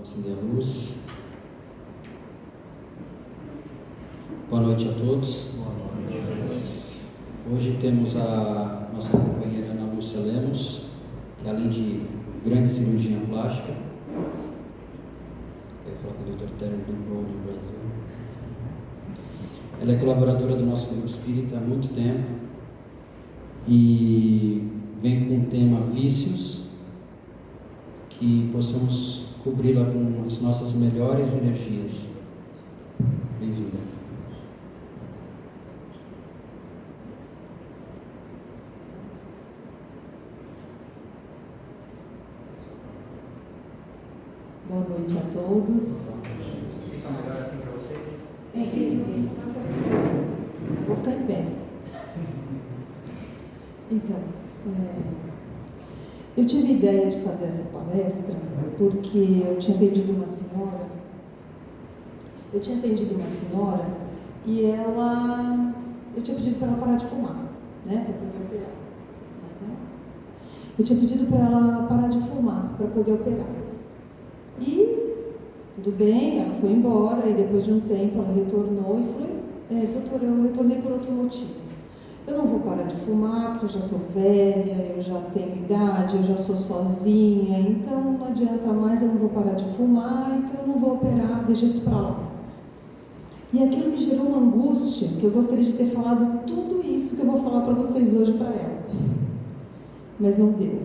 acender a luz. Boa noite a todos. Hoje temos a nossa companheira Ana Lúcia Lemos, que além de grande cirurgiã plástica, eu ia falar com o Dr. Terry do Brasil, ela é colaboradora do nosso grupo espírita há muito tempo e vem com o tema vícios, que possamos cobri-la com as nossas melhores energias. Bem-vinda. Boa noite a todos. Fica melhor assim para vocês? Sim. Vou ficar em pé. Então, eu tive a ideia de fazer essa palestra porque eu tinha atendido uma senhora e eu tinha pedido para ela parar de fumar, né, para poder operar. Eu tinha pedido para ela parar de fumar para poder operar. E tudo bem, ela foi embora e depois de um tempo ela retornou e falei, doutora, eu retornei por outro motivo. Eu não vou parar de fumar porque eu já estou velha, eu já tenho idade, eu já sou sozinha, então não adianta mais, eu não vou parar de fumar, então eu não vou operar, deixa isso para lá. E aquilo me gerou uma angústia, que eu gostaria de ter falado tudo isso que eu vou falar para vocês hoje para ela. Mas não deu.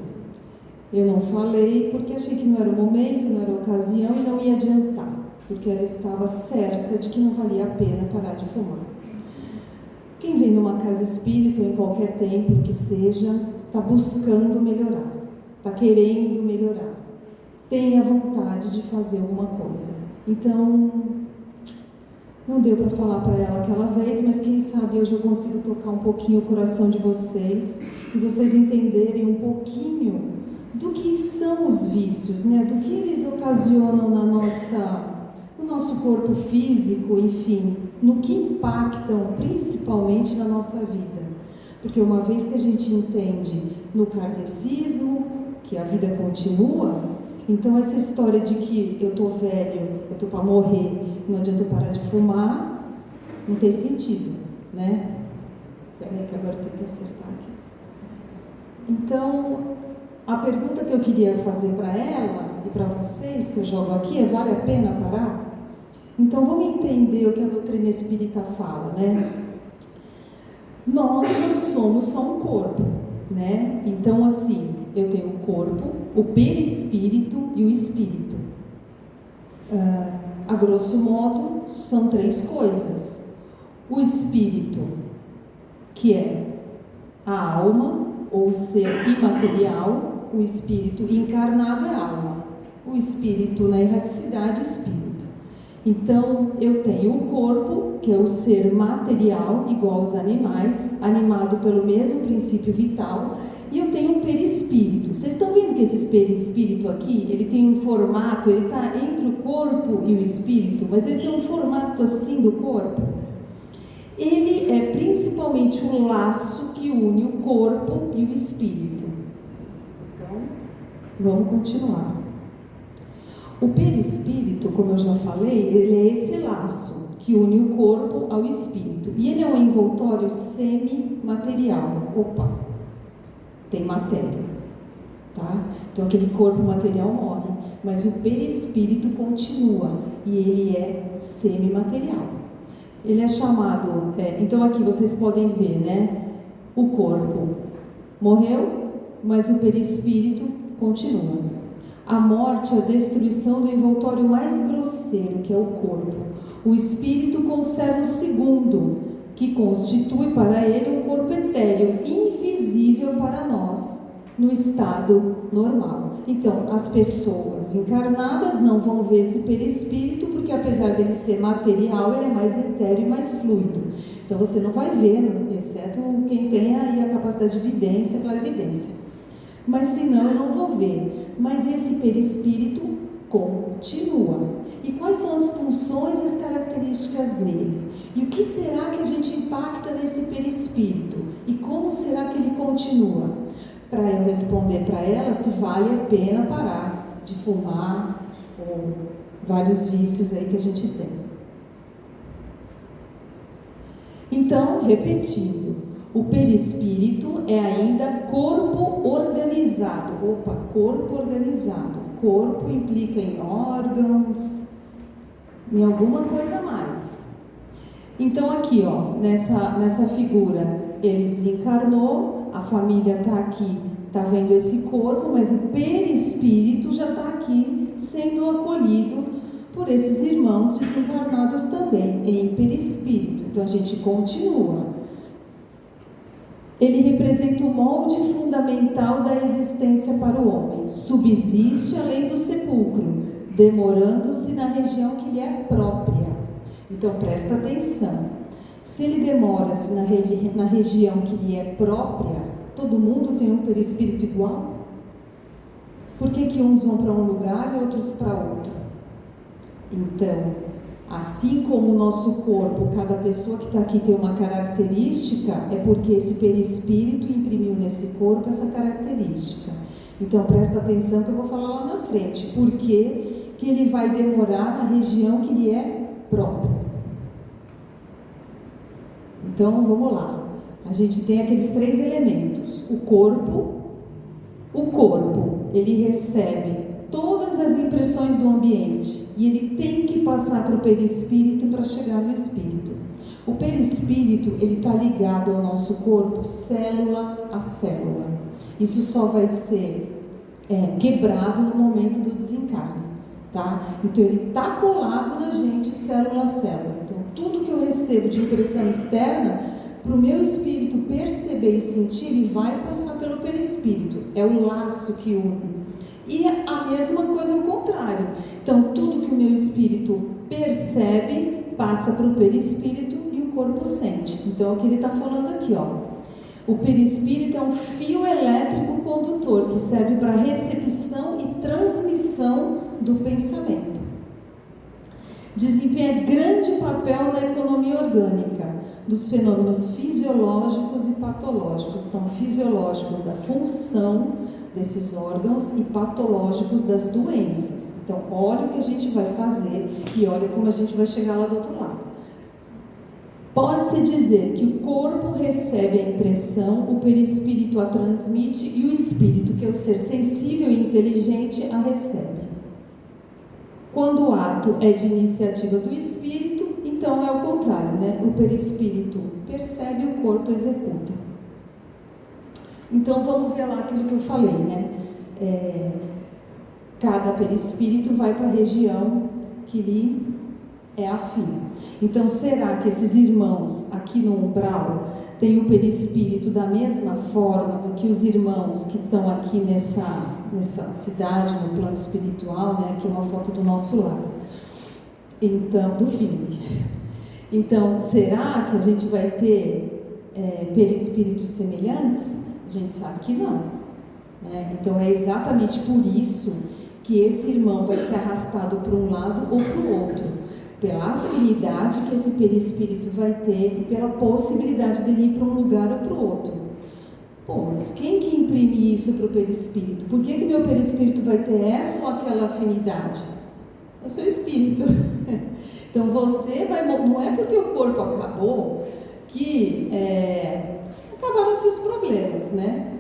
Eu não falei porque achei que não era o momento, não era a ocasião e não ia adiantar, porque ela estava certa de que não valia a pena parar de fumar. Quem vem numa casa espírita, em qualquer templo que seja, está buscando melhorar, está querendo melhorar, tem a vontade de fazer alguma coisa. Então, não deu para falar para ela aquela vez, mas quem sabe hoje eu consigo tocar um pouquinho o coração de vocês e vocês entenderem um pouquinho do que são os vícios, né? Do que eles ocasionam no nosso corpo físico, enfim, no que impactam principalmente na nossa vida. Porque uma vez que a gente entende no kardecismo que a vida continua, então essa história de que eu estou velho, eu estou para morrer, não adianta eu parar de fumar, não tem sentido, né? Peraí que agora eu tenho que acertar aqui. Então, a pergunta que eu queria fazer para ela e para vocês, que eu jogo aqui, é: vale a pena parar? Então, vamos entender o que a doutrina espírita fala, né? Nós não somos só um corpo, né? Então, assim, eu tenho o corpo, o perispírito e o espírito. A grosso modo, são três coisas. O espírito, que é a alma, ou ser imaterial. O espírito encarnado é alma, o espírito na erraticidade, espírito. Então, eu tenho o corpo, que é o ser material, igual aos animais, animado pelo mesmo princípio vital, e eu tenho o perispírito. Vocês estão vendo que esse perispírito aqui, ele tem um formato, ele está entre o corpo e o espírito, mas ele tem um formato assim do corpo. Ele é principalmente o laço que une o corpo e o espírito. Então, vamos continuar. O perispírito, como eu já falei, ele é esse laço que une o corpo ao espírito. E ele é um envoltório semimaterial. Opa, tem matéria, tá? Então aquele corpo material morre, mas o perispírito continua e ele é semimaterial. Ele é chamado, então aqui vocês podem ver, né? O corpo morreu, mas o perispírito continua. A morte é a destruição do envoltório mais grosseiro, que é o corpo. O espírito conserva o segundo, que constitui para ele um corpo etéreo, invisível para nós, no estado normal. Então, as pessoas encarnadas não vão ver esse perispírito, porque apesar dele ser material, ele é mais etéreo e mais fluido. Então, você não vai ver, exceto quem tem aí a capacidade de vidência, clarividência. Mas senão eu não vou ver. Mas esse perispírito continua. E quais são as funções e as características dele? E o que será que a gente impacta nesse perispírito? E como será que ele continua? Para eu responder para ela se vale a pena parar de fumar ou vários vícios aí que a gente tem. Então, repetindo, o perispírito é ainda corpo organizado. Opa, corpo organizado. Corpo implica em órgãos, em alguma coisa a mais. Então aqui, ó, nessa figura, ele desencarnou, a família está aqui, está vendo esse corpo, mas o perispírito já está aqui sendo acolhido por esses irmãos desencarnados também, em perispírito. Então a gente continua. Ele representa o molde fundamental da existência para o homem. Subsiste além do sepulcro, demorando-se na região que lhe é própria. Então presta atenção. Se ele demora-se na região que lhe é própria, todo mundo tem um perispírito igual? Por que uns vão para um lugar e outros para outro? Então, assim como o nosso corpo, cada pessoa que está aqui tem uma característica, é porque esse perispírito imprimiu nesse corpo essa característica. Então presta atenção que eu vou falar lá na frente. Por que ele vai demorar na região que lhe é própria? Então vamos lá. A gente tem aqueles 3 elementos. O corpo, ele recebe todas as impressões do ambiente e ele tem que passar para o perispírito para chegar no espírito. O perispírito, ele está ligado ao nosso corpo, célula a célula. Isso só vai ser quebrado no momento do desencarne, tá? Então ele está colado na gente, célula a célula. Então tudo que eu recebo de impressão externa, para o meu espírito perceber e sentir, ele vai passar pelo perispírito. É o laço que une. E a mesma coisa ao contrário. Então, tudo que o meu espírito percebe, passa para o perispírito e o corpo sente. Então, é o que ele está falando aqui, ó. O perispírito é um fio elétrico condutor que serve para recepção e transmissão do pensamento. Desempenha grande papel na economia orgânica, dos fenômenos fisiológicos e patológicos. Então, fisiológicos da função desses órgãos e patológicos das doenças. Então, olha o que a gente vai fazer e olha como a gente vai chegar lá do outro lado. Pode-se dizer que o corpo recebe a impressão, o perispírito a transmite e o espírito, que é o ser sensível e inteligente, a recebe. Quando o ato é de iniciativa do espírito, então é o contrário, né? O perispírito percebe, o corpo executa. Então vamos ver lá aquilo que eu falei, né? Cada perispírito vai para a região que lhe é afim. Então será que esses irmãos aqui no umbral têm o perispírito da mesma forma do que os irmãos que estão aqui nessa cidade, no plano espiritual, né? Aqui é uma foto do nosso lar. Então, do filme. Então, será que a gente vai ter perispíritos semelhantes? A gente sabe que não, né? Então é exatamente por isso que esse irmão vai ser arrastado para um lado ou para o outro, pela afinidade que esse perispírito vai ter e pela possibilidade dele ir para um lugar ou para o outro. Pô, mas quem que imprime isso para o perispírito? Por que meu perispírito vai ter essa ou aquela afinidade? É o seu espírito. Então você vai... Não é porque o corpo acabou que... acabaram os seus problemas, né?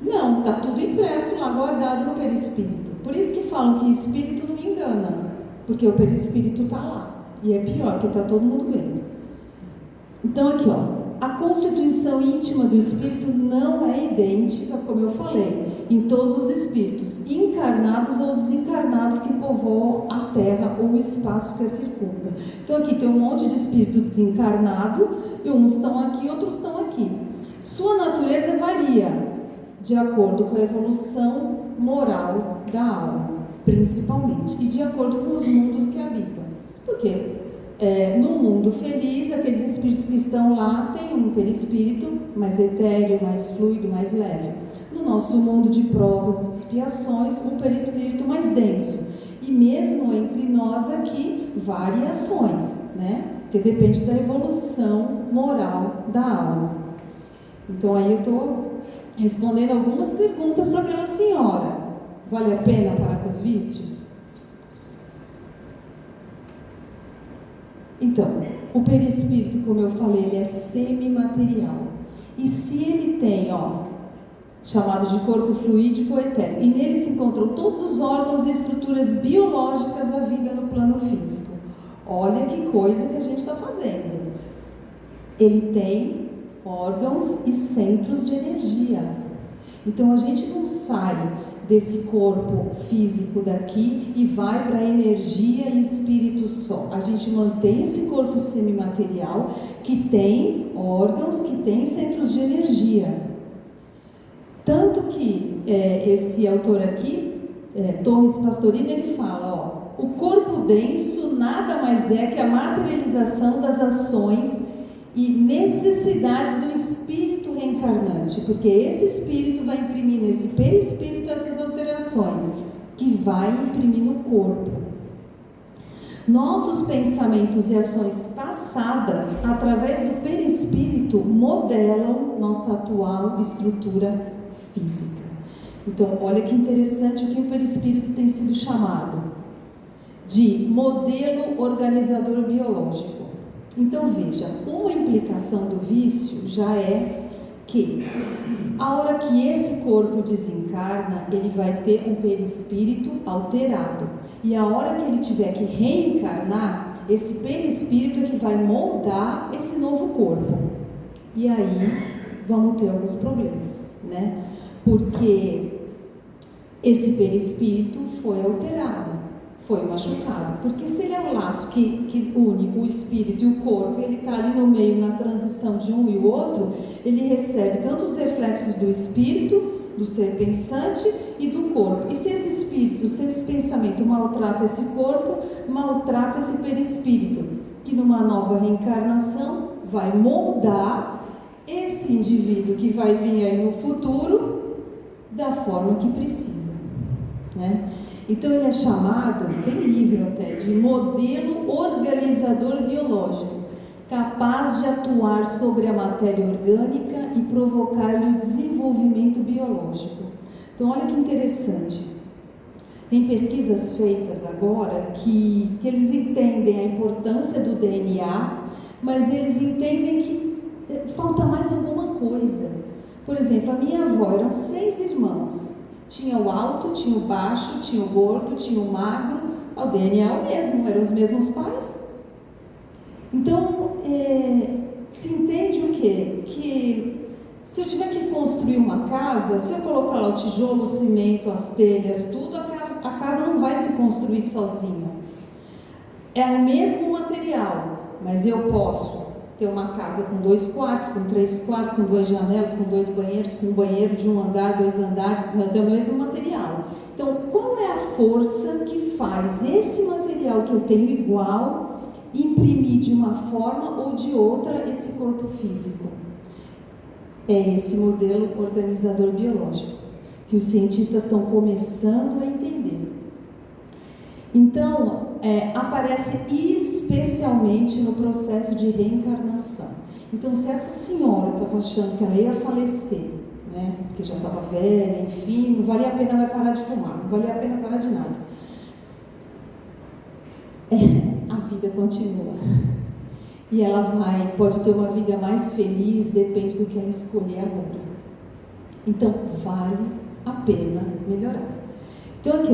Não, está tudo impresso lá, guardado no perispírito. Por isso que falam que espírito não engana, porque o perispírito está lá. E é pior, porque está todo mundo vendo. Então aqui, ó, a constituição íntima do espírito não é idêntica, como eu falei, em todos os espíritos, encarnados ou desencarnados que povoam a terra ou o espaço que a circunda. Então aqui tem um monte de espírito desencarnado, e uns estão aqui, outros estão aqui. Sua natureza varia de acordo com a evolução moral da alma, principalmente, e de acordo com os mundos que habitam. Por quê? No mundo feliz, aqueles espíritos que estão lá têm um perispírito mais etéreo, mais fluido, mais leve. No nosso mundo de provas e expiações, um perispírito mais denso. E mesmo entre nós aqui, variações, né? Que depende da evolução moral da alma. Então aí eu estou respondendo algumas perguntas para aquela senhora. Vale a pena parar com os vícios? Então, o perispírito, como eu falei, ele é semimaterial. E se ele tem, chamado de corpo fluídico etéreo, e nele se encontram todos os órgãos e estruturas biológicas da vida no plano físico. Olha que coisa que a gente está fazendo. Ele tem órgãos e centros de energia. Então a gente não sai desse corpo físico daqui e vai para a energia e espírito só. A gente mantém esse corpo semimaterial que tem órgãos, que tem centros de energia. Tanto que esse autor aqui, Torres Pastorino, ele fala, o corpo denso nada mais é que a materialização das ações e necessidades do espírito reencarnante, porque esse espírito vai imprimir nesse perispírito essas alterações, que vai imprimir no corpo. Nossos pensamentos e ações passadas, através do perispírito, modelam nossa atual estrutura física. Então, olha que interessante o que o perispírito tem sido chamado de modelo organizador biológico. Então veja, uma implicação do vício já é que a hora que esse corpo desencarna, ele vai ter um perispírito alterado, e a hora que ele tiver que reencarnar, esse perispírito é que vai moldar esse novo corpo, e aí vamos ter alguns problemas, né? Porque esse perispírito foi alterado, foi machucado, porque se ele é um laço que une o espírito e o corpo, ele está ali no meio, na transição de um e o outro, ele recebe tanto os reflexos do espírito, do ser pensante e do corpo. E se esse espírito, se esse pensamento maltrata esse corpo, maltrata esse perispírito, que numa nova reencarnação vai moldar esse indivíduo que vai vir aí no futuro da forma que precisa, né? Então ele é chamado, tem livro até, de modelo organizador biológico, capaz de atuar sobre a matéria orgânica e provocar-lhe o desenvolvimento biológico. Então olha que interessante, tem pesquisas feitas agora que eles entendem a importância do DNA, mas eles entendem que falta mais alguma coisa. Por exemplo, a minha avó, eram 6 irmãos. Tinha o alto, tinha o baixo, tinha o gordo, tinha o magro. O DNA é o mesmo, eram os mesmos pais. Então, se entende o quê? Que se eu tiver que construir uma casa, se eu colocar lá o tijolo, o cimento, as telhas, tudo, a casa não vai se construir sozinha. É o mesmo material, mas eu posso ter uma casa com 2 quartos, com 3 quartos, com 2 janelas, com 2 banheiros, com um banheiro de 1 andar, 2 andares, mas é o mesmo material. Então, qual é a força que faz esse material que eu tenho igual imprimir de uma forma ou de outra esse corpo físico? É esse modelo organizador biológico que os cientistas estão começando a entender. Então, aparece especialmente no processo de reencarnação. Então, se essa senhora estava achando que ela ia falecer, né, porque já estava velha, enfim, não valia a pena vai parar de fumar, não valia a pena parar de nada. A vida continua. E ela pode ter uma vida mais feliz, depende do que ela escolher agora. Então, vale a pena melhorar. Então, aqui,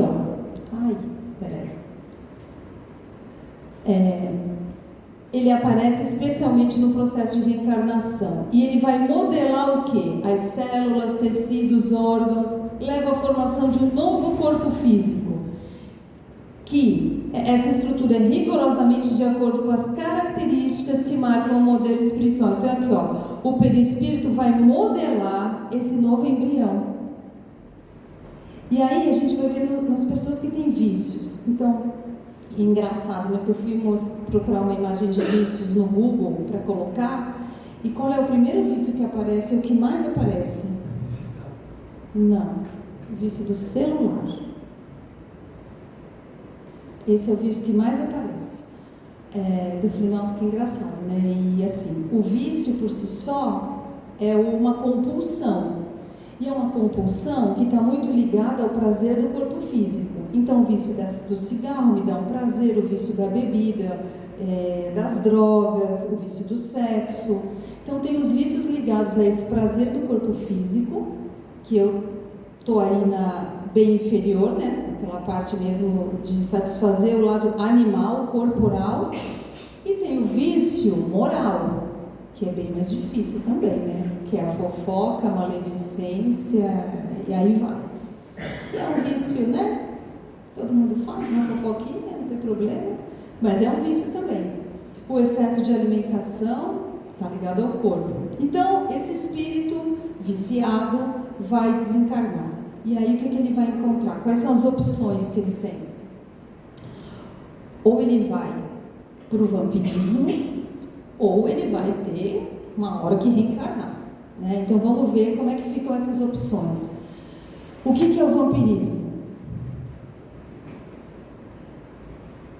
ele aparece especialmente no processo de reencarnação. E ele vai modelar o quê? As células, tecidos, órgãos, leva à formação de um novo corpo físico. Que essa estrutura é rigorosamente de acordo com as características que marcam o modelo espiritual. Então, aqui, o perispírito vai modelar esse novo embrião. E aí a gente vai ver nas pessoas que têm vícios. Então, é engraçado, né? Porque eu fui procurar uma imagem de vícios no Google para colocar. E qual é o primeiro vício que aparece? É o que mais aparece? Não. O vício do celular. Esse é o vício que mais aparece. Eu falei, nossa, que engraçado, né? E assim, o vício por si só é uma compulsão. E é uma compulsão que está muito ligada ao prazer do corpo físico. Então, o vício do cigarro me dá um prazer, o vício da bebida, das drogas, o vício do sexo. Então tem os vícios ligados a esse prazer do corpo físico, que eu estou aí bem inferior, né? Aquela parte mesmo de satisfazer o lado animal, corporal. E tem o vício moral, que é bem mais difícil também, né? Que é a fofoca, a maledicência, e aí vai. E é um vício, né? Todo mundo faz uma fofoquinha, não tem problema, mas é um vício também. O excesso de alimentação está ligado ao corpo. Então, esse espírito viciado vai desencarnar. E aí, o que ele vai encontrar? Quais são as opções que ele tem? Ou ele vai para o vampirismo, ou ele vai ter uma hora que reencarnar, né? Então, vamos ver como é que ficam essas opções. O que é o vampirismo?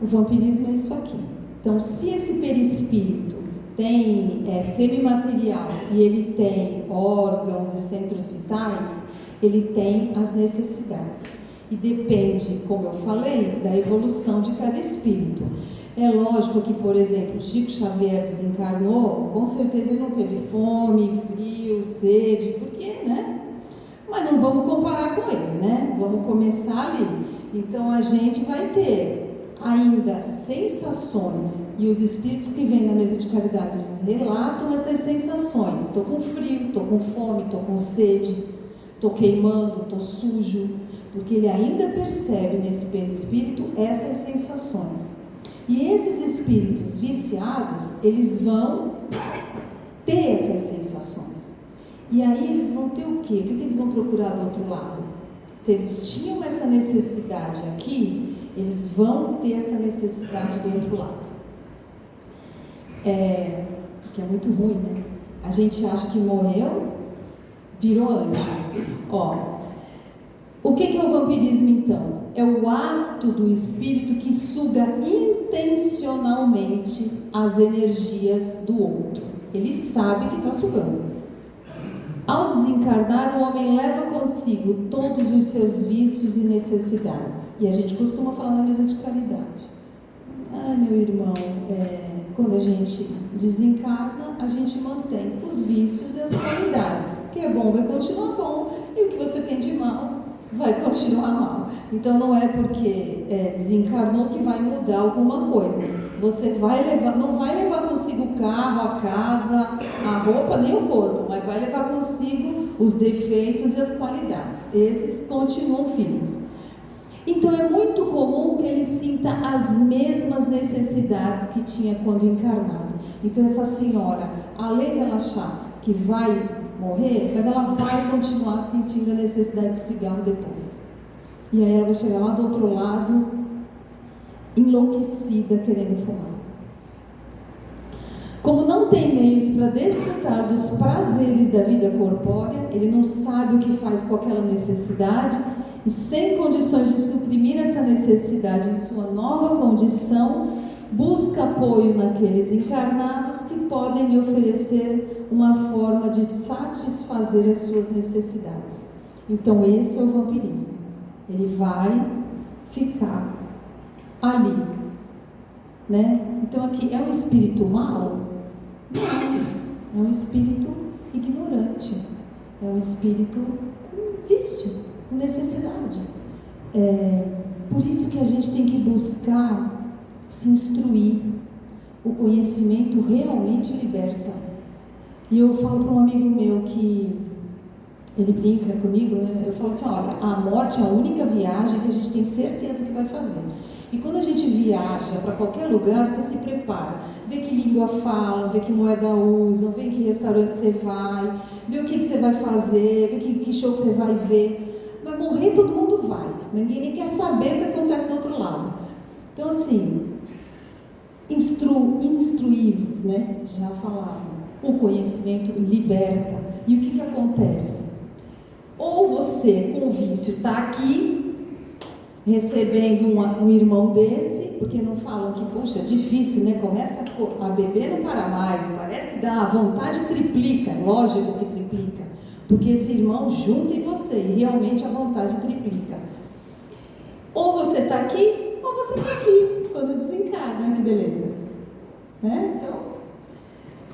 O vampirismo é isso aqui. Então, se esse perispírito tem semimaterial e ele tem órgãos e centros vitais, ele tem as necessidades. E depende, como eu falei, da evolução de cada espírito. É lógico que, por exemplo, Chico Xavier desencarnou, com certeza ele não teve fome, frio, sede, por quê, né? Mas não vamos comparar com ele, né? Vamos começar ali. Então a gente vai ter ainda sensações, e os espíritos que vêm na mesa de caridade, eles relatam essas sensações. Estou com frio, estou com fome, estou com sede, estou queimando, estou sujo, porque ele ainda percebe nesse perispírito essas sensações. E esses espíritos viciados, eles vão ter essas sensações. E aí eles vão ter o quê? O que eles vão procurar do outro lado? Se eles tinham essa necessidade aqui, eles vão ter essa necessidade do outro lado. Que é muito ruim, né? A gente acha que morreu, virou anjo. O que é o vampirismo, então? É o ato do espírito que suga intencionalmente as energias do outro. Ele sabe que está sugando. Ao desencarnar, o homem leva consigo todos os seus vícios e necessidades. E a gente costuma falar na mesa de caridade. Meu irmão, quando a gente desencarna, a gente mantém os vícios e as qualidades. O que é bom vai continuar bom, e o que você tem de mal vai continuar mal. Então não é porque desencarnou que vai mudar alguma coisa. Você não vai levar consigo o carro, a casa, a roupa, nem o corpo, mas vai levar consigo os defeitos e as qualidades. Esses continuam firmes. Então é muito comum que ele sinta as mesmas necessidades que tinha quando encarnado. Então essa senhora, além dela achar que vai morrer, mas ela vai continuar sentindo a necessidade do cigarro depois. E aí ela vai chegar lá do outro lado, enlouquecida, querendo fumar. Como não tem meios para desfrutar dos prazeres da vida corpórea, ele não sabe o que faz com aquela necessidade, e sem condições de suprimir essa necessidade em sua nova condição, busca apoio naqueles encarnados que podem lhe oferecer uma forma de satisfazer as suas necessidades. Então esse é o vampirismo. Ele vai ficar ali, né? Então aqui é um espírito mau? Não, é um espírito ignorante, é um espírito com vício, com necessidade. Por isso que a gente tem que buscar se instruir. O conhecimento realmente liberta. E eu falo para um amigo meu que ele brinca comigo, né? Eu falo assim, olha, a morte é a única viagem que a gente tem certeza que vai fazer. E quando a gente viaja para qualquer lugar, você se prepara, vê que língua falam, vê que moeda usam, vê que restaurante você vai, vê o que você vai fazer, vê que show que você vai ver. Mas morrer todo mundo vai, ninguém nem quer saber o que acontece do outro lado. Então assim, instruí-vos, né? Já falava, o conhecimento liberta. E o que acontece? Ou você, com o vício, está aqui recebendo um irmão desse, porque não falam que, puxa, é difícil, né? Começa a beber, não para mais, parece que dá, a vontade triplica, lógico que triplica, porque esse irmão junta em você e realmente a vontade triplica. Ou você está aqui, ou você está aqui, quando desencarna, que beleza. né?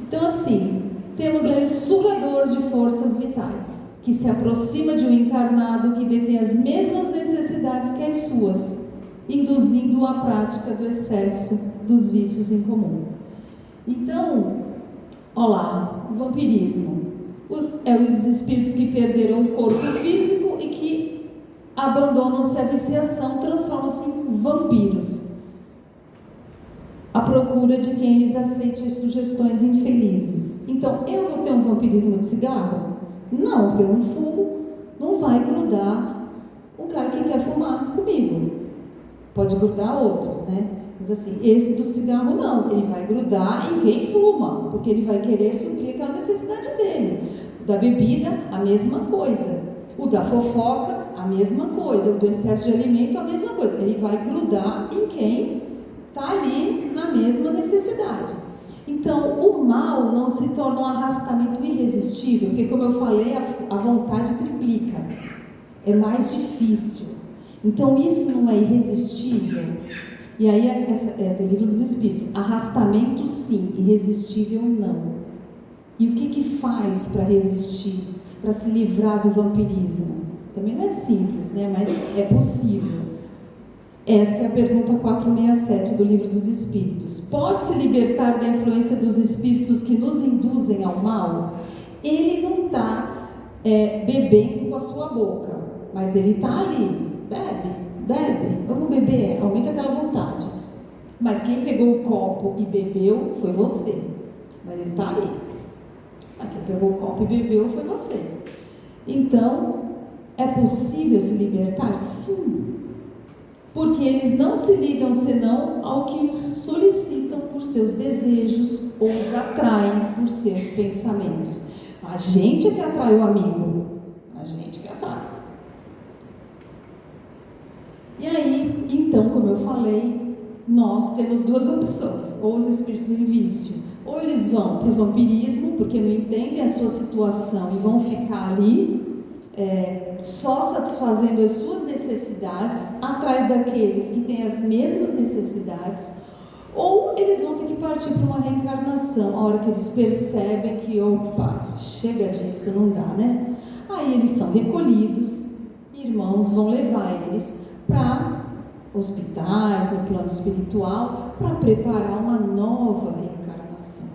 Então assim, temos aí o sugador de forças vitais, que se aproxima de um encarnado que detém as mesmas necessidades que as suas, induzindo a prática do excesso dos vícios em comum. Então, olha lá, o vampirismo. Os espíritos que perderam o corpo físico e que abandonam-se à viciação, transformam-se em vampiros, à procura de quem lhes aceite as sugestões infelizes. Então, eu vou ter um vampirismo de cigarro? Não, porque eu não fumo, não vai grudar o cara que quer fumar comigo. Pode grudar outros, né? Mas assim, esse do cigarro não, ele vai grudar em quem fuma, porque ele vai querer suprir aquela necessidade dele. O da bebida, a mesma coisa. O da fofoca, a mesma coisa. O do excesso de alimento, a mesma coisa. Ele vai grudar em quem está ali na mesma necessidade. Então, o mal não se torna um arrastamento irresistível, porque, como eu falei, a vontade triplica. É mais difícil. Então, isso não é irresistível. E aí, essa é do Livro dos Espíritos. Arrastamento, sim. Irresistível, não. E o que faz para resistir? Para se livrar do vampirismo? Também não é simples, né? Mas é possível. Essa é a pergunta 467 do Livro dos Espíritos. Pode-se libertar da influência dos espíritos que nos induzem ao mal? Ele não está bebendo com a sua boca, mas ele está ali. Bebe, vamos beber, aumenta aquela vontade. Mas quem pegou o copo e bebeu foi você. Mas ele está ali. Mas quem pegou o copo e bebeu foi você. Então, é possível se libertar? Sim. Porque eles não se ligam senão ao que os solicitam por seus desejos ou os atraem por seus pensamentos. A gente é que atrai o amigo. A gente que atrai. E aí, então, como eu falei, nós temos duas opções, ou os espíritos em vício, ou eles vão para o vampirismo, porque não entendem a sua situação e vão ficar ali, só satisfazendo as suas necessidades, atrás daqueles que têm as mesmas necessidades, ou eles vão ter que partir para uma reencarnação, a hora que eles percebem que, opa, chega disso, não dá, né? Aí eles são recolhidos, irmãos vão levar eles para hospitais, no plano espiritual, para preparar uma nova reencarnação.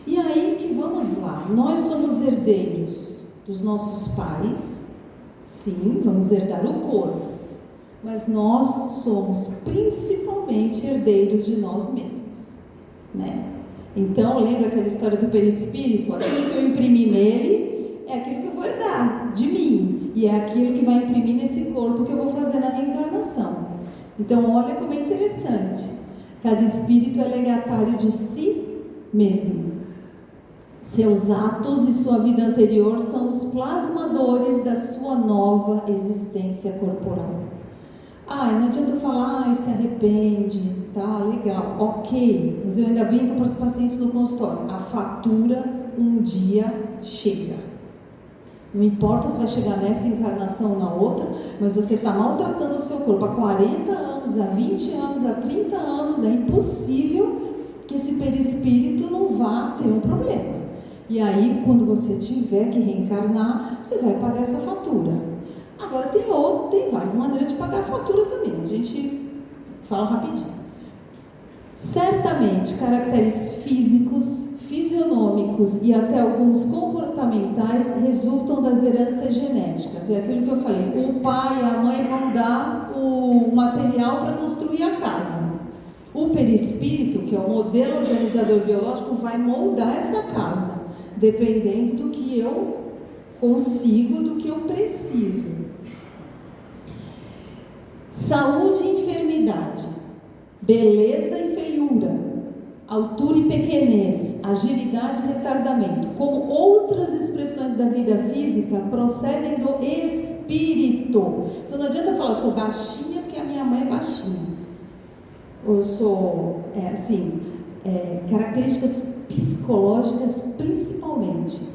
E aí que vamos lá, nós somos herdeiros dos nossos pais, sim, vamos herdar o corpo, mas nós somos principalmente herdeiros de nós mesmos, né? Então, lembra aquela história do perispírito? Aquilo que eu imprimi nele é aquilo que eu vou herdar de mim, e é aquilo que vai imprimir nesse corpo que eu vou fazer na reencarnação. Então, olha como é interessante. Cada espírito é legatário de si mesmo. Seus atos e sua vida anterior são os plasmadores da sua nova existência corporal. Não adianta eu falar, se arrepende, tá, legal, ok, mas eu ainda brinco para os pacientes do consultório, a fatura um dia chega. Não importa se vai chegar nessa encarnação ou na outra, mas você está maltratando o seu corpo há 40 anos, há 20 anos, há 30 anos, é impossível que esse perispírito não vá ter um problema. E aí, quando você tiver que reencarnar, você vai pagar essa fatura. Agora, tem várias maneiras de pagar a fatura também, a gente fala rapidinho. Certamente, caracteres físicos, fisionômicos e até alguns comportamentais resultam das heranças genéticas. É aquilo que eu falei, o pai e a mãe vão dar o material para construir a casa. O perispírito, que é o modelo organizador biológico, vai moldar essa casa, dependendo do que eu consigo, do que eu preciso. Saúde e enfermidade, beleza e feiura, altura e pequenez, agilidade e retardamento, como outras expressões da vida física, procedem do espírito. Então não adianta falar, eu sou baixinha porque a minha mãe é baixinha. Ou eu sou, características psicológicas principalmente.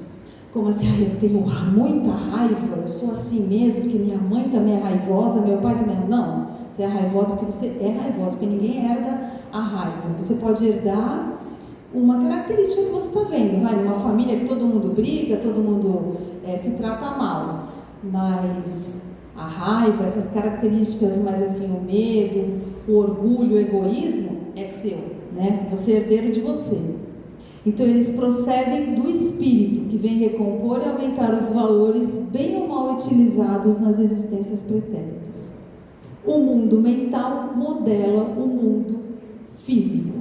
Como assim, eu tenho muita raiva, eu sou assim mesmo, porque minha mãe também é raivosa, meu pai também. Não, você é raivosa porque você é raivosa, porque ninguém herda a raiva. Você pode herdar uma característica que você está vendo, vai, numa família que todo mundo briga, todo mundo se trata mal, mas a raiva, essas características, mais assim, o medo, o orgulho, o egoísmo, é seu, né? Você é herdeiro de você. Então eles procedem do espírito, que vem recompor e aumentar os valores bem ou mal utilizados nas existências pretéritas. O mundo mental modela o mundo físico.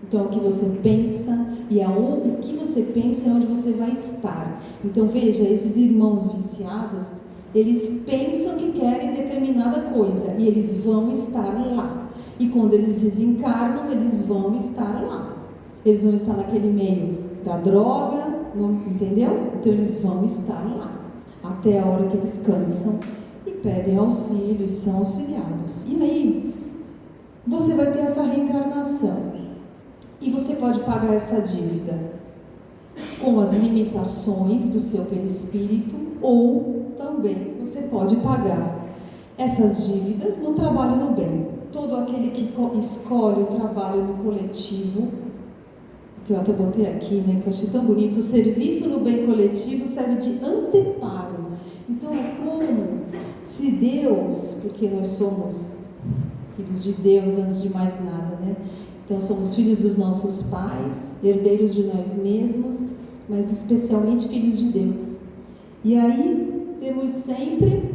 Então, o que você pensa e o que você pensa é onde você vai estar. Então, veja, esses irmãos viciados, eles pensam que querem determinada coisa e eles vão estar lá. E quando eles desencarnam, eles vão estar lá. Eles vão estar naquele meio da droga, entendeu? Então, eles vão estar lá. Até a hora que eles cansam e pedem auxílio e são auxiliados. E aí, você vai ter essa reencarnação. E você pode pagar essa dívida com as limitações do seu perispírito, ou também você pode pagar essas dívidas no trabalho no bem. Todo aquele que escolhe o trabalho no coletivo, que eu até botei aqui, né, que eu achei tão bonito, o serviço no bem coletivo serve de anteparo. Então é como se Deus, porque nós somos filhos de Deus antes de mais nada, né? Então somos filhos dos nossos pais, herdeiros de nós mesmos, mas especialmente filhos de Deus. E aí temos sempre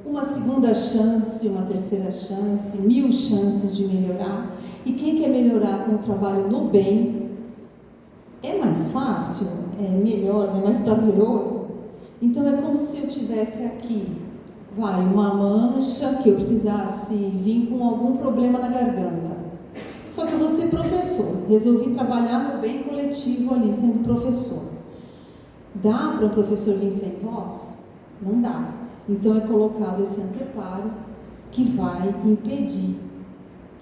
uma segunda chance, uma terceira chance, 1000 chances de melhorar. E quem quer melhorar com o trabalho no bem, é mais fácil, é melhor, é mais prazeroso. Então é como se eu tivesse aqui, uma mancha que eu precisasse vir com algum problema na garganta. Só que eu vou ser professor, resolvi trabalhar no bem coletivo ali, sendo professor. Dá para o professor vir sem voz? Não dá. Então é colocado esse anteparo que vai impedir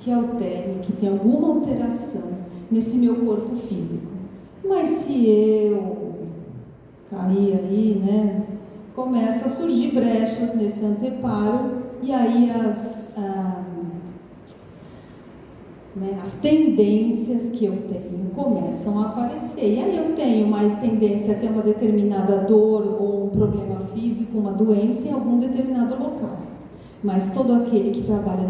que altere, que tenha alguma alteração nesse meu corpo físico. Mas se eu cair aí, né, começa a surgir brechas nesse anteparo e aí as tendências que eu tenho começam a aparecer. E aí eu tenho mais tendência a ter uma determinada dor ou um problema físico, uma doença em algum determinado local. Mas todo aquele que trabalha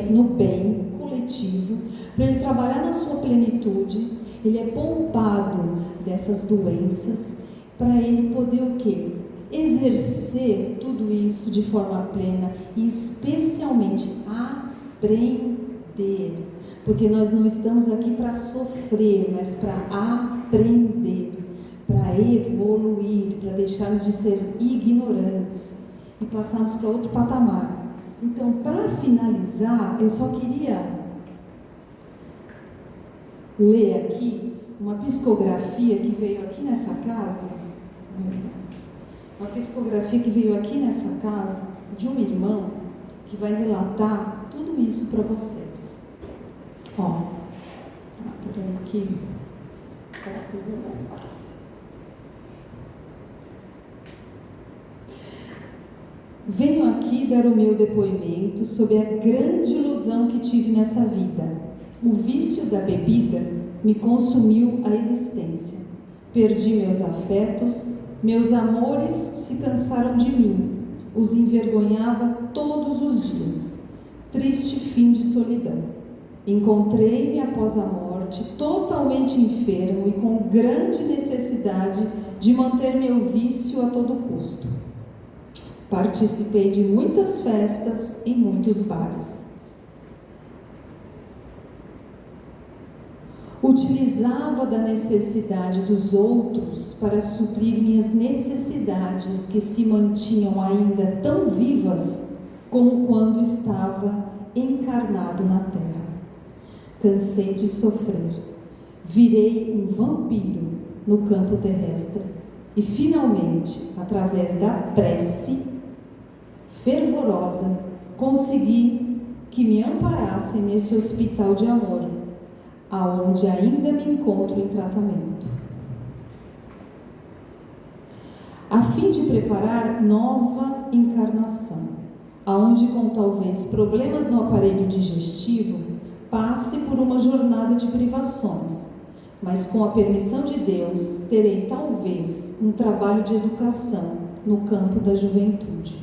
no bem coletivo, para ele trabalhar na sua plenitude, ele é poupado dessas doenças, para ele poder o quê? Exercer tudo isso de forma plena e especialmente aprender. Porque nós não estamos aqui para sofrer, mas para aprender, para evoluir, para deixarmos de ser ignorantes e passarmos para outro patamar. Então, para finalizar, eu só queria ler aqui uma psicografia que veio aqui nessa casa, de um irmão que vai relatar tudo isso para vocês. Peraí aqui, para a coisa mais fácil. Venho aqui dar o meu depoimento sobre a grande ilusão que tive nessa vida. O vício da bebida me consumiu a existência. Perdi meus afetos, meus amores se cansaram de mim. Os envergonhava todos os dias. Triste fim de solidão. Encontrei-me após a morte totalmente enfermo e com grande necessidade de manter meu vício a todo custo. Participei de muitas festas em muitos bares. Utilizava da necessidade dos outros para suprir minhas necessidades que se mantinham ainda tão vivas como quando estava encarnado na terra. Cansei de sofrer, virei um vampiro no campo terrestre e finalmente, através da prece fervorosa, consegui que me amparassem nesse hospital de amor, aonde ainda me encontro em tratamento. A fim de preparar nova encarnação, aonde com talvez problemas no aparelho digestivo, passe por uma jornada de privações, mas com a permissão de Deus, terei talvez um trabalho de educação no campo da juventude,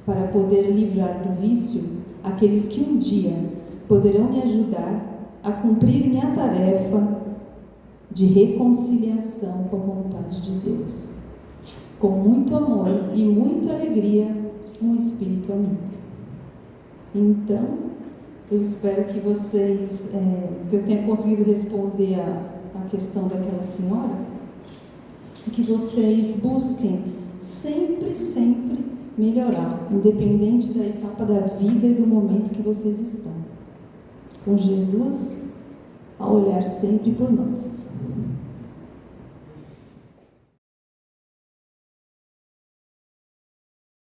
para poder livrar do vício aqueles que um dia poderão me ajudar a cumprir minha tarefa de reconciliação com a vontade de Deus. Com muito amor e muita alegria, um espírito amigo. Então, eu espero que vocês, que eu tenha conseguido responder a questão daquela senhora, e que vocês busquem sempre melhorar, independente da etapa da vida e do momento que vocês estão. Com Jesus a olhar sempre por nós.